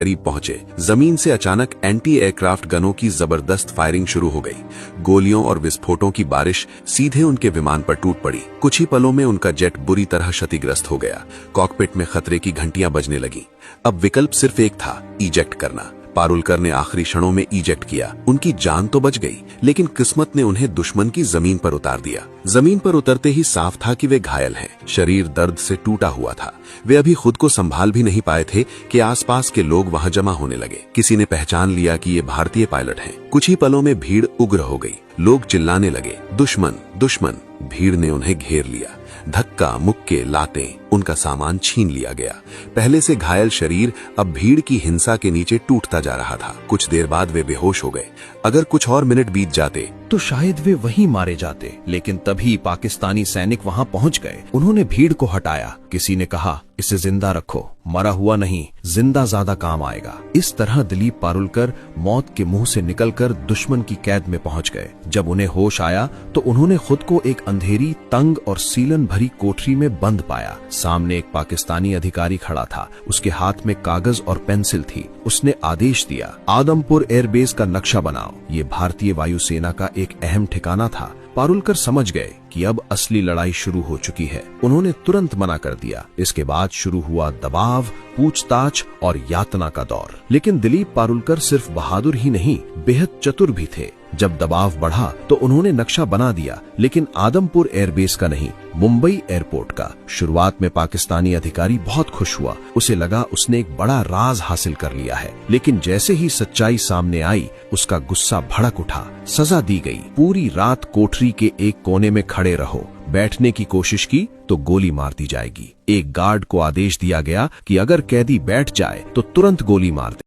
करीब पहुंचे, जमीन से अचानक एंटी एयरक्राफ्ट गनों की जबरदस्त फायरिंग शुरू हो गई। गोलियों और विस्फोटों की बारिश सीधे उनके विमान पर टूट पड़ी। कुछ ही पलों में उनका जेट बुरी तरह क्षतिग्रस्त हो गया। कॉकपिट में खतरे की घंटियां बजने लगी। अब विकल्प सिर्फ एक था, इजेक्ट करना। पारुलकर ने आखिरी क्षणों में इजेक्ट किया। उनकी जान तो बच गई, लेकिन किस्मत ने उन्हें दुश्मन की जमीन पर उतार दिया। जमीन पर उतरते ही साफ था कि वे घायल हैं। शरीर दर्द से टूटा हुआ था। वे अभी खुद को संभाल भी नहीं पाए थे कि आसपास के लोग वहां जमा होने लगे। किसी ने पहचान लिया कि ये भारतीय पायलट हैं। कुछ ही पलों में भीड़ उग्र हो गई। लोग चिल्लाने लगे, दुश्मन दुश्मन। भीड़ ने उन्हें घेर लिया। धक्का मुक्के लातें, उनका सामान छीन लिया गया। पहले से घायल शरीर अब भीड़ की हिंसा के नीचे टूटता जा रहा था। कुछ देर बाद वे बेहोश हो गए। अगर कुछ और मिनट बीत जाते तो शायद वे वहीं मारे जाते, लेकिन तभी पाकिस्तानी सैनिक वहां पहुंच गए। उन्होंने भीड़ को हटाया। किसी ने कहा, इसे जिंदा रखो, मरा हुआ नहीं, जिंदा ज्यादा काम आएगा। इस तरह दिलीप पारुलकर मौत के मुंह से निकलकर दुश्मन की कैद में पहुंच गए। जब उन्हें होश आया तो उन्होंने खुद को एक अंधेरी, तंग और सीलन भरी कोठरी में बंद पाया। सामने एक पाकिस्तानी अधिकारी खड़ा था। उसके हाथ में कागज और पेंसिल थी। उसने आदेश दिया, आदमपुर एयरबेस का नक्शा बनाओ। ये भारतीय वायुसेना का एक अहम ठिकाना था। पारुलकर समझ गए कि अब असली लड़ाई शुरू हो चुकी है। उन्होंने तुरंत मना कर दिया। इसके बाद शुरू हुआ दबाव, पूछताछ और यातना का दौर। लेकिन दिलीप पारुलकर सिर्फ बहादुर ही नहीं, बेहद चतुर भी थे। जब दबाव बढ़ा तो उन्होंने नक्शा बना दिया, लेकिन आदमपुर एयरबेस का नहीं, मुंबई एयरपोर्ट का। शुरुआत में पाकिस्तानी अधिकारी बहुत खुश हुआ। उसे लगा उसने एक बड़ा राज हासिल कर लिया है। लेकिन जैसे ही सच्चाई सामने आई, उसका गुस्सा भड़क उठा। सजा दी गई, पूरी रात कोठरी के एक कोने में खड़े रहो। बैठने की कोशिश की तो गोली मार दी जाएगी। एक गार्ड को आदेश दिया गया कि अगर कैदी बैठ जाए तो तुरंत गोली मार दे।